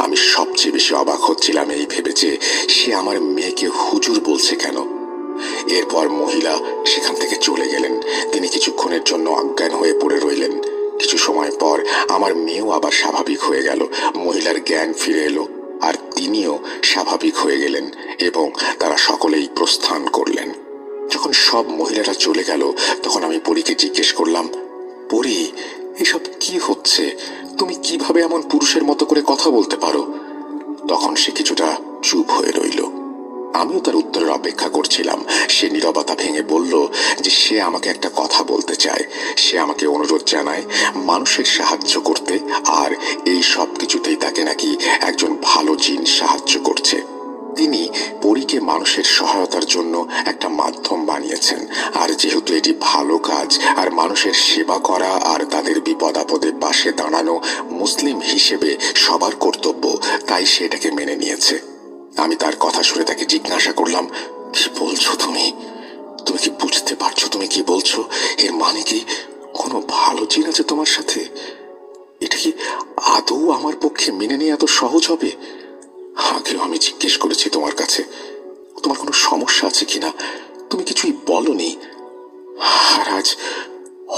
Speaker 1: আমি সবচেয়ে বেশি অবাক হচ্ছিলাম এই ভেবে যে সে আমার মেয়েকে হুজুর বলছে কেন। এরপর মহিলা সেখান থেকে চলে গেলেন। তিনি কিছুক্ষণের জন্য অজ্ঞান হয়ে পড়ে রইলেন। কিছু সময় পর আমার মেয়েও আবার স্বাভাবিক হয়ে গেল। মহিলার জ্ঞান ফিরে এলো আর তিনিও স্বাভাবিক হয়ে গেলেন এবং তারা সকলেই প্রস্থান করলেন। যখন সব মহিলারা চলে গেল তখন আমি পরীকে জিজ্ঞেস করলাম, পরী এসব কি হচ্ছে? তুমি কিভাবে এমন পুরুষের মতো করে কথা বলতে পারো? তখন সে কিছুটা চুপ হয়ে রইল। আমিও তার উত্তরের অপেক্ষা করছিলাম। সে নীরবতা ভেঙে বলল যে সে আমাকে একটা কথা বলতে চায়। সে আমাকে অনুরোধ জানায় মানুষের সাহায্য করতে, আর এই সব কিছুতেই তাকে নাকি একজন ভালো জিন সাহায্য করছে। তিনি পরীকে মানুষের সহায়তার জন্য একটা মাধ্যম বানিয়েছেন, আর যেহেতু এটি ভালো কাজ আর মানুষের সেবা করা আর তাদের বিপদ আপদে পাশে দাঁড়ানো মুসলিম হিসেবে সবার কর্তব্য, তাই সেটাকে মেনে নিয়েছে। আমি তার কথা শুনে তাকে জিজ্ঞাসা করলাম, কি বলছো তুমি? তুমি কি বুঝতে পারছো তুমি কি বলছো? এর মানে কি কোনো ভালো জিন আছে তোমার সাথে? এটা কি আদৌ আমার পক্ষে মেনে নেওয়া এত সহজ হবে? আগেও আমি জিজ্ঞেস করেছি তোমার কাছে তোমার কোনো সমস্যা আছে কিনা, তুমি কিছুই বলনি। আর আজ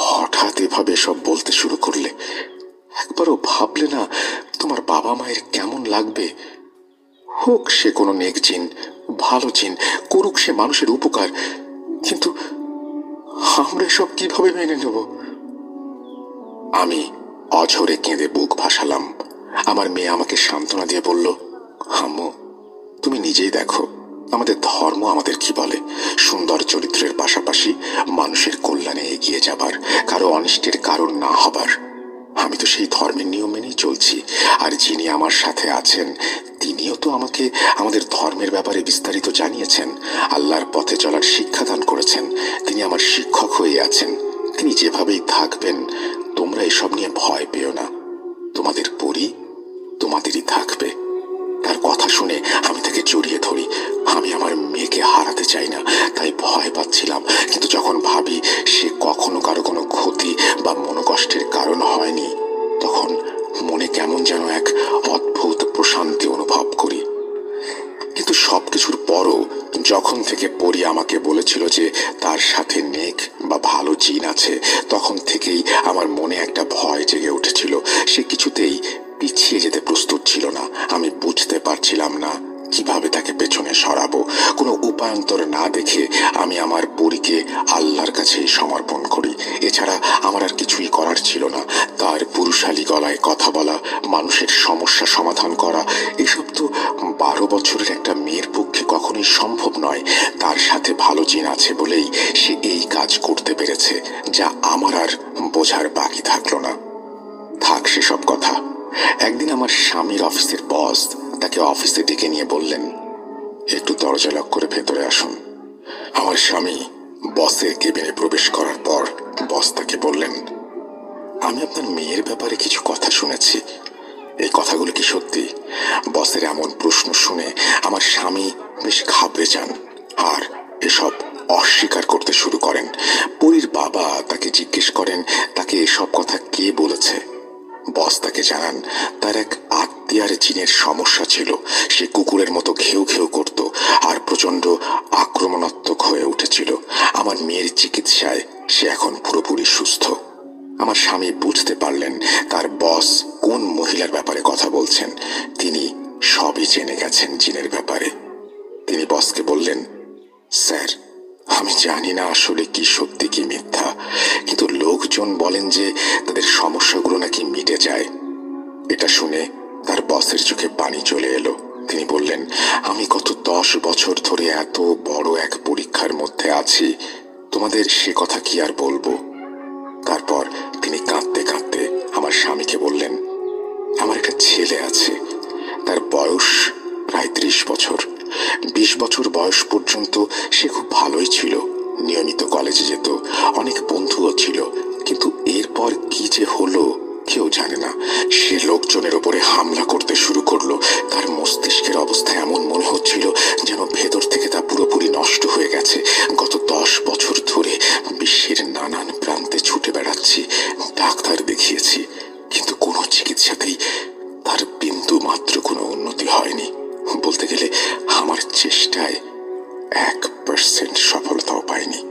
Speaker 1: হঠাৎ এভাবে সব বলতে শুরু করলে। একবারও ভাবলে না তোমার বাবা মায়ের কেমন লাগবে? হোক সে কোনো নেক জিন, ভালো জিন, করুক সে মানুষের উপকার, কিন্তু আমরা সব কিভাবে মেনে নেব? আমি অঝরে কেঁদে বুক ভাসালাম। আমার মেয়ে আমাকে সান্ত্বনা দিয়ে বলল, আম্মু তুমি নিজেই দেখো আমাদের ধর্ম আমাদের কি বলে, সুন্দর চরিত্রের পাশাপাশি মানুষের কল্যাণে এগিয়ে যাবার, কারো অনিষ্টের কারণ না হবার। আমি তো সেই ধর্মের নিয়ম মেনেই চলছি, আর যিনি আমার সাথে আছেন তিনিও তো আমাকে আমাদের ধর্মের ব্যাপারে বিস্তারিত জানিয়েছেন, আল্লাহর পথে চলার শিক্ষাদান করেছেন। তিনি আমার শিক্ষক হয়ে আছেন, তিনি যেভাবেই থাকবেন। তোমরা এসব নিয়ে ভয় পেও না, তোমাদের পরি তোমাদেরই থাকবে। তার কথা শুনে আমি তাকে জড়িয়ে ধরি। আমি আমার মেয়েকে হারাতে চাই না, তাই ভয় পাচ্ছিলাম। কিন্তু যখন ভাবি সে কখনো কারো কোনো ক্ষতি বা মনোকষ্টের কারণ হয়নি, তখন মনে কেমন যেন এক অদ্ভুত প্রশান্তি অনুভব করি। কিন্তু সবকিছুর পরও যখন থেকে পরি আমাকে বলেছিল যে তার সাথে নেক বা ভালো জিন আছে, তখন থেকেই আমার মনে একটা ভয় জেগে উঠেছিল। সে কিছুতেই পিছিয়ে যেতে প্রস্তুত ছিল না। আমি বুঝতে পারছিলাম না কিভাবে তাকে পেছনে সরাবো। কোনো উপায়ন্তর না দেখে আমি আমার পরীকে আল্লাহর কাছেই সমর্পণ করি। এছাড়া আমার আর কিছুই করার ছিল না। তার পুরুষালী গলায় কথা বলা, মানুষের সমস্যা সমাধান করা, এসব তো 12 বছরের একটা মেয়ের পক্ষে কখনোই সম্ভব নয়। তার সাথে ভালো জিন আছে বলেই সে এই কাজ করতে পেরেছে, যা আমার আর বোঝার বাকি থাকলো না। থাক সেসব কথা। একদিন আমার স্বামীর অফিসের বস তাকে অফিসে ডেকে নিয়ে বললেন, একটু দরজা লক করে ভেতরে আসুন। আমার স্বামী বসের কেবিনে প্রবেশ করার পর বস তাকে বললেন, আমি আপনার মেয়ের ব্যাপারে কিছু কথা শুনেছি, এই কথাগুলো কি সত্যি? বসের এমন প্রশ্ন শুনে আমার স্বামী বেশ ঘাবড়ে যান আর এসব অস্বীকার করতে শুরু করেন। পরীর বাবা তাকে জিজ্ঞেস করেন তাকে এসব কথা কে বলেছে। বস তাকে জানান তার এক আত্মীয়ার জিনের সমস্যা ছিল। সে কুকুরের মতো ঘেউ ঘেউ করত আর প্রচন্ড আক্রমণাত্মক হয়ে উঠেছিল। আমার মেয়ের চিকিৎসায় সে এখন পুরোপুরি সুস্থ। আমার স্বামী বুঝতে পারলেন তার বস কোন মহিলার ব্যাপারে কথা বলছেন। তিনি সবই জেনে গেছেন জিনের ব্যাপারে। তিনি বসকে বললেন, স্যার আমি জানি না আসলে কি সত্যি কি মিথ্যা, কিন্তু লোকজন বলেন যে তাদের সমস্যাগুলো নাকি মিটে যায়। এটা শুনে তার বসের চোখে পানি চলে এলো। তিনি বললেন, আমি গত 10 বছর ধরে এত বড় এক পরীক্ষার মধ্যে আছি, তোমাদের সে কথা কি আর বলবো। তারপর তিনি কাঁদতে কাঁদতে আমার স্বামীকে বললেন, আমার একটা ছেলে আছে, তার বয়স প্রায় 30 বছর। 20 বছর বয়স পর্যন্ত সে খুব ভালোই ছিল, নিয়মিত কলেজে যেত, অনেক বন্ধুও ছিল। কিন্তু এরপর কি যে হলো কেউ জানে না। সে লোকজনের ওপরে হামলা করতে শুরু করলো। তার মস্তিষ্কের অবস্থা এমন মনে হচ্ছিল যেন ভেতর থেকে তা পুরোপুরি নষ্ট হয়ে গেছে। গত 10 বছর ধরে বিশ্বের নানান প্রান্তে ছুটে বেড়াচ্ছি, ডাক্তার দেখিয়েছি, কিন্তু কোনো চিকিৎসাতেই তার বিন্দু মাত্র কোনো উন্নতি হয়নি। বলতে গেলে আমার চেষ্টায় 1% সফলতাও পায়নি।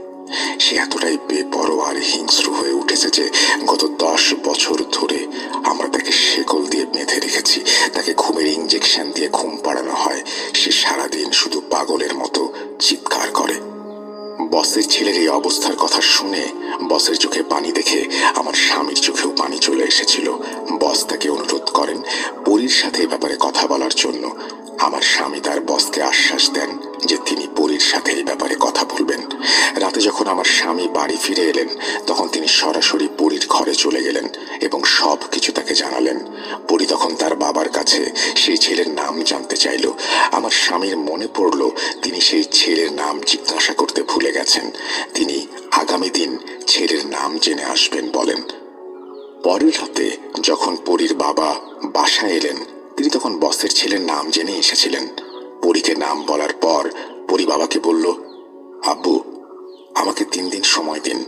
Speaker 1: সে এতটাই বেপরোয়া আর হিংস্র হয়ে উঠেছে যে গত 10 বছর ধরে আমরা তাকে শেকল দিয়ে বেঁধে রেখেছি। তাকে ঘুমের ইঞ্জেকশন দিয়ে ঘুম পাড়ানো হয়। সে সারাদিন শুধু পাগলের মতো চিৎকার করে। বসের ছেলের এই অবস্থার কথা শুনে বসের চোখে পানি দেখে আমার স্বামীর চোখেও পানি চলে এসেছিল। বস তাকে অনুরোধ করেন পরীর সাথে এ ব্যাপারে কথা বলার জন্য। আমার স্বামী তার বসকে আশ্বাস দেন যে তিনি পরীর সাথে এই ব্যাপারে কথা বলবেন। রাতে যখন আমার স্বামী বাড়ি ফিরে এলেন, তখন তিনি সরাসরি পরীর ঘরে চলে গেলেন এবং সব কিছু তাকে জানালেন। পরী তখন তার বাবার কাছে সেই ছেলের নাম জানতে চাইল। আমার স্বামীর মনে পড়ল তিনি সেই ছেলের নাম জিজ্ঞাসা করতে ভুলে গেছেন। তিনি আগামী দিন ছেলের নাম জেনে আসবেন বলেন। পরের রাতে যখন পরীর বাবা বাসায় এলেন, তিনি তখন বসের ছেলের নাম জেনে এসেছিলেন। পরীকে নাম বলার পর পরী বাবাকে বলল, আব্বু, আমাকে 3 দিন সময় দিন,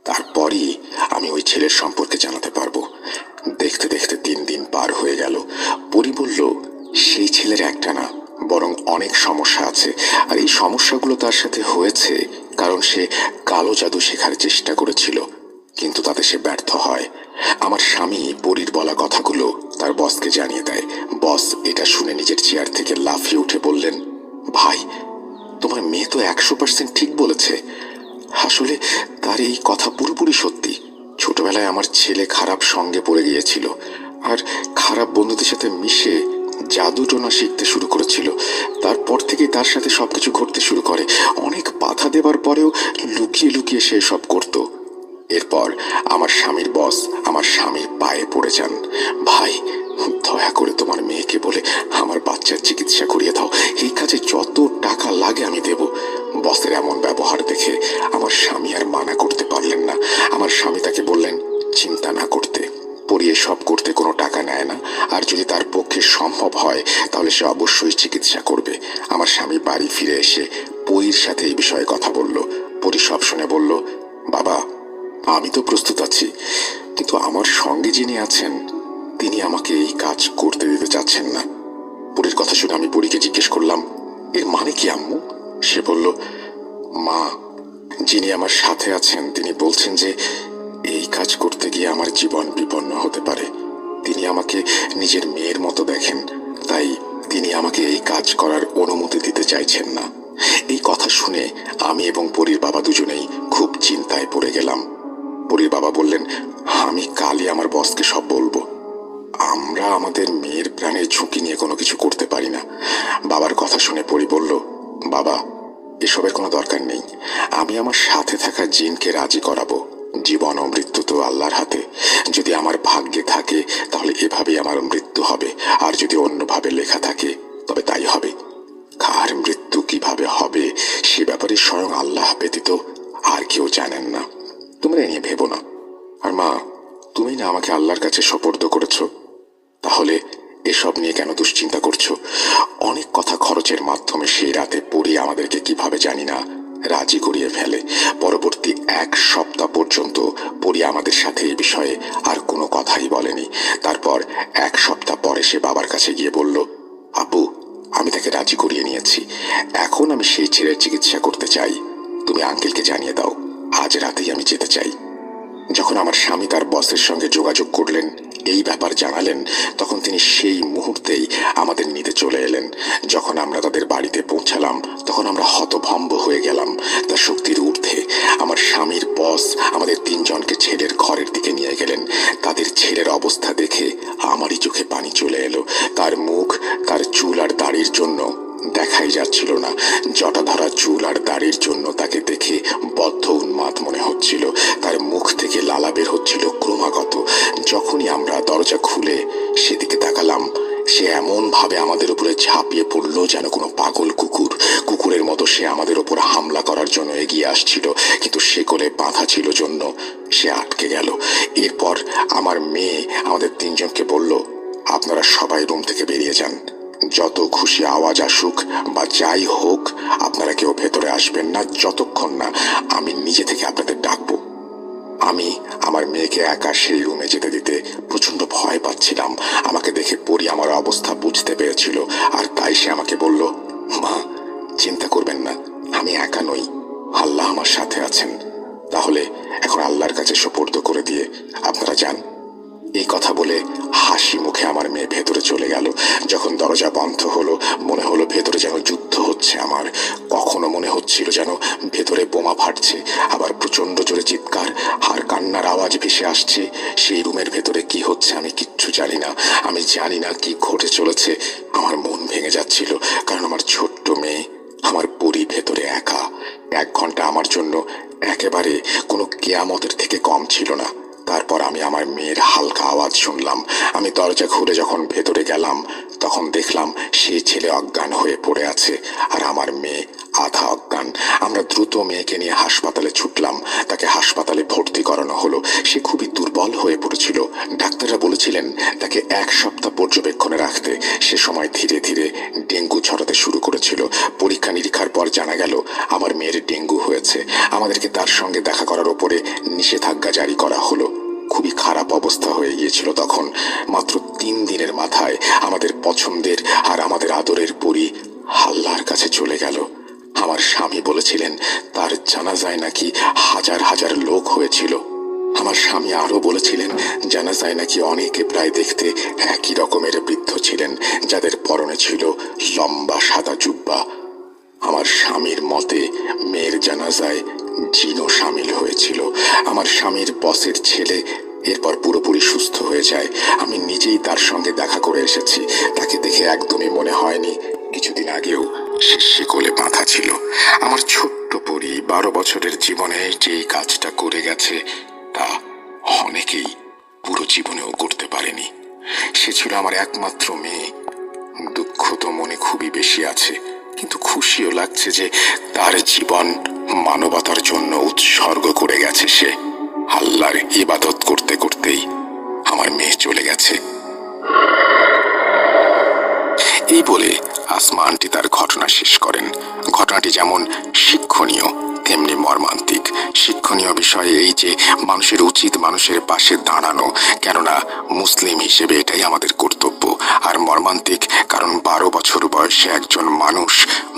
Speaker 1: তারপরই আমি ওই ছেলের সম্পর্কে জানাতে পারবো। দেখতে দেখতে 3 দিন পার হয়ে গেল। পরী বলল, সেই ছেলের একটা না, বরং অনেক সমস্যা আছে, আর এই সমস্যাগুলো তার সাথে হয়েছে কারণ সে কালো জাদু শেখার চেষ্টা করেছিল, কিন্তু তাতে সে ব্যর্থ হয়। আমার স্বামী পরীর বলা কথাগুলো তার বসকে জানিয়ে দেয়। বস এটা শুনে নিজের চেয়ার থেকে লাফিয়ে উঠে বললেন, ভাই, তোমার মেয়ে তো 100% ঠিক বলেছে। আসলে তার এই কথা পুরোপুরি সত্যি। ছোটবেলায় আমার ছেলে খারাপ সঙ্গে পড়ে গিয়েছিল আর খারাপ বন্ধুদের সাথে মিশে জাদু টোনা শিখতে শুরু করেছিল। তারপর থেকেই তার সাথে সবকিছু ঘটতে শুরু করে। অনেক বাধা দেবার পরেও লুকিয়ে লুকিয়ে সে সব করত। এরপর আমার স্বামীর বস আমার স্বামীর পায়ে পড়ে যান। ভাই, দয়া করে তোমার মেয়েকে বলে আমার বাচ্চার চিকিৎসা করিয়ে দাও। এই কাজে যত টাকা লাগে আমি দেব। বসের এমন ব্যবহার দেখে আমার স্বামী আর মানা করতে পারলেন না। আমার স্বামী তাকে বললেন চিন্তা না করতে, পরিয়ে সব করতে কোনো টাকা নেয় না, আর যদি তার পক্ষে সম্ভব হয় তাহলে সে অবশ্যই চিকিৎসা করবে। আমার স্বামী বাড়ি ফিরে এসে পরীর সাথে এই বিষয়ে কথা বলল। পরী সব শুনে বলল, বাবা, আমি তো প্রস্তুত আছি, কিন্তু আমার সঙ্গে যিনি আছেন তিনি আমাকে এই কাজ করতে দিতে চাচ্ছেন না। পরীর কথা শুনে আমি পরীকে জিজ্ঞেস করলাম, এর মানে কি আম্মু? সে বলল, মা, যিনি আমার সাথে আছেন তিনি বলছেন যে এই কাজ করতে গিয়ে আমার জীবন বিপন্ন হতে পারে। তিনি আমাকে নিজের মেয়ের মতো দেখেন, তাই তিনি আমাকে এই কাজ করার অনুমতি দিতে চাইছেন না। এই কথা শুনে আমি এবং পরীর বাবা দুজনেই খুব চিন্তায় পড়ে গেলাম। পরীর বাবা বললেন, আমি কালই আমার বসকে সব বলবো। আমরা আমাদের মেয়ের প্রাণের ঝুঁকি নিয়ে কোনো কিছু করতে পারি না। বাবার কথা শুনে পরী বলল, বাবা, এসবের কোনো দরকার নেই। আমি আমার সাথে থাকা জিনকে রাজি করাবো। জীবন ও মৃত্যু তো আল্লাহর হাতে। যদি আমার ভাগ্যে থাকে তাহলে এভাবেই আমার মৃত্যু হবে, আর যদি অন্যভাবে লেখা থাকে তবে তাই হবে। কার মৃত্যু কিভাবে হবে সে ব্যাপারে স্বয়ং আল্লাহ ব্যতীত আর কেউ জানেন না। তোমরা এ নিয়ে ভেবো না। আর মা, তুমি না আমাকে আল্লাহর কাছে সোপর্দ করেছো, তাহলে এসব নিয়ে কেন দুশ্চিন্তা করছো? অনেক কথা খরচের মাধ্যমে সেই রাতে পড়ি আমাদেরকে কিভাবে জানি না রাজি করিয়ে ফেলে। পরবর্তী 1 সপ্তাহ পর্যন্ত পড়ি আমাদের সাথে এই বিষয়ে আর কোনো কথাই বলেনি। তারপর 1 সপ্তাহ পরে সে বাবার কাছে গিয়ে বলল, আব্বু, আমি তাকে রাজি করিয়ে নিয়েছি। এখন আমি সেই ছেলের চিকিৎসা করতে চাই। তুমি আঙ্কেলকে জানিয়ে দাও, আজ রাতেই আমি যেতে চাই। যখন আমার স্বামী তার বসের সঙ্গে যোগাযোগ করলেন, এই ব্যাপার জানালেন, তখন তিনি সেই মুহূর্তেই আমাদের নিতে চলে এলেন। যখন আমরা তাদের বাড়িতে পৌঁছালাম তখন আমরা হতভম্ব হয়ে গেলাম। তার শক্তির ঊর্ধ্বে আমার স্বামীর বস আমাদের 3 জনকে ছেলের ঘরের দিকে নিয়ে গেলেন। তাদের ছেলের অবস্থা দেখে আমারই চোখে পানি চলে এলো। তার মুখ, তার চুল আর দাড়ির জন্য দেখাই যাচ্ছিল না। জটাধরা চুল আর দাড়ির জন্য তাকে দেখে বদ্ধ উন্মাদ মনে হচ্ছিল। তার মুখ থেকে লালা বের হচ্ছিল ক্রমাগত। যখনই আমরা দরজা খুলে সেদিকে তাকালাম, সে এমন ভাবে আমাদের উপরে ঝাঁপিয়ে পড়লো যেন কোনো পাগল কুকুরের মতো সে আমাদের উপর হামলা করার জন্য এগিয়ে আসছিল, কিন্তু শেকলে বাঁধা ছিল জন্য সে আটকে গেল। এরপর আমার মেয়ে আমাদের 3 জনকে বলল, আপনারা সবাই রুম থেকে বেরিয়ে যান। যত খুশি আওয়াজ আসুক বা যাই হোক, আপনারা কেউ ভেতরে আসবেন না যতক্ষণ না আমি নিজে থেকে আপনাদের ডাকবো। আমি আমার মেয়েকে একা সেই রুমে যেতে দিতে প্রচন্ড ভয় পাচ্ছিলাম। আমাকে দেখে পড়ি আমার অবস্থা বুঝতে পেরেছিল, আর তাই সে আমাকে বলল, মা, চিন্তা করবেন না, আমি একা নই, আল্লাহ আমার সাথে আছেন। তাহলে এখন আল্লাহর কাছে সোপর্দ করে দিয়ে আপনারা যান। এই কথা বলে হাসি মুখে আমার মেয়ে ভেতরে চলে গেল। যখন দরজা বন্ধ হলো মনে হলো ভেতরে যেন যুদ্ধ হচ্ছে আমার। কখনো মনে হচ্ছিল যেন ভেতরে বোমা ফাটছে, আবার প্রচন্ড জোরে চিৎকার আর কান্নার আওয়াজ ভেসে আসছে। সেই রুমের ভেতরে কি হচ্ছে আমি কিচ্ছু জানি না। আমি জানি না কি ঘটে চলেছে। আমার মন ভেঙে যাচ্ছিল, কারণ আমার ছোট্ট মেয়ে, আমার পরি ভেতরে একা। 1 ঘন্টা আমার জন্য একেবারে কোনো কেয়ামতের থেকে কম ছিল না। তারপর আমি আমার মেয়ের হালকা আওয়াজ শুনলাম। আমি দরজা খুলে যখন ভেতরে গেলাম তখন দেখলাম সেই ছেলে অজ্ঞান হয়ে পড়ে আছে, আর আমার মেয়ে আধা অজ্ঞান। আমরা দ্রুত মেয়েকে নিয়ে হাসপাতালে ছুটলাম। তাকে হাসপাতালে ভর্তি করানো হলো। সে খুবই দুর্বল হয়ে পড়েছিল। ডাক্তাররা বলেছিলেন তাকে 1 সপ্তাহ পর্যবেক্ষণে রাখতে। সে সময় ধীরে ধীরে ডেঙ্গু ছড়াতে শুরু করেছিল। পরীক্ষা নিরীক্ষার পর জানা গেল আমার মেয়ের ডেঙ্গু হয়েছে। আমাদেরকে তার সঙ্গে দেখা করার ওপরে নিষেধাজ্ঞা জারি করা হলো। খুবই খারাপ অবস্থা হয়ে গিয়েছিল তখন। মাত্র 3 দিনের মাথায় আমাদের পছন্দের আর আমাদের আদরের পরী আল্লাহর কাছে চলে গেল। আমার স্বামী বলেছিলেন তার জানাজায় নাকি হাজার হাজার লোক হয়েছিল। আমার স্বামী আরো বলেছিলেন জানাজায় নাকি অনেকে প্রায় দেখতে একই রকমের বৃদ্ধ ছিলেন, যাদের পরনে ছিল লম্বা সাদা জুব্বা। আমার স্বামীর মতে মেয়ের জানাজায় জিনও সামিল হয়েছিল। আমার স্বামীর বসের ছেলে এরপর পুরোপুরি সুস্থ হয়ে যায়। আমি নিজেই তার সঙ্গে দেখা করে এসেছি। তাকে দেখে একদমই মনে হয়নি কিছুদিন আগেও সে শিকলে বাঁধা ছিল। আমার ছোট্ট পরী 12 বছরের জীবনে যেই কাজটা করে গেছে তা অনেকেই পুরো জীবনেও করতে পারেনি। সে ছিল আমার একমাত্র মেয়ে। দুঃখ তো মনে খুবই বেশি আছে, কিন্তু খুশিও লাগছে যে তার জীবন মানবতার জন্য উৎসর্গ করে গেছে। সে আল্লাহর ইবাদত করতে করতেই আমার মেয়ে চলে গেছে। এই বলে আসমা আন্টি তার ঘটনা শেষ করেন। ঘটনাটি যেমন শিক্ষণীয় তেমনি মর্মান্তিক। শিক্ষণীয় বিষয় এই যে মানুষের উচিত মানুষের পাশে দাঁড়ানো, কেননা মুসলিম হিসেবে এটাই আমাদের কর্তব্য। আর মর্মান্তিক কারণ 12 বছর বয়সে একজন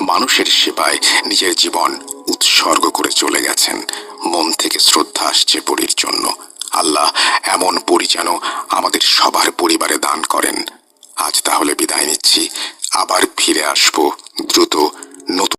Speaker 1: মানুষের সেবায় নিজের জীবন উৎসর্গ করে চলে গেছেন। মন থেকে শ্রদ্ধা আসছে পরীর জন্য। আল্লাহ এমন পরী যেন আমাদের সবার পরিবারে দান করেন। আজ তাহলে বিদায় নিচ্ছি। আবার ফিরে আসবো দ্রুত নতুন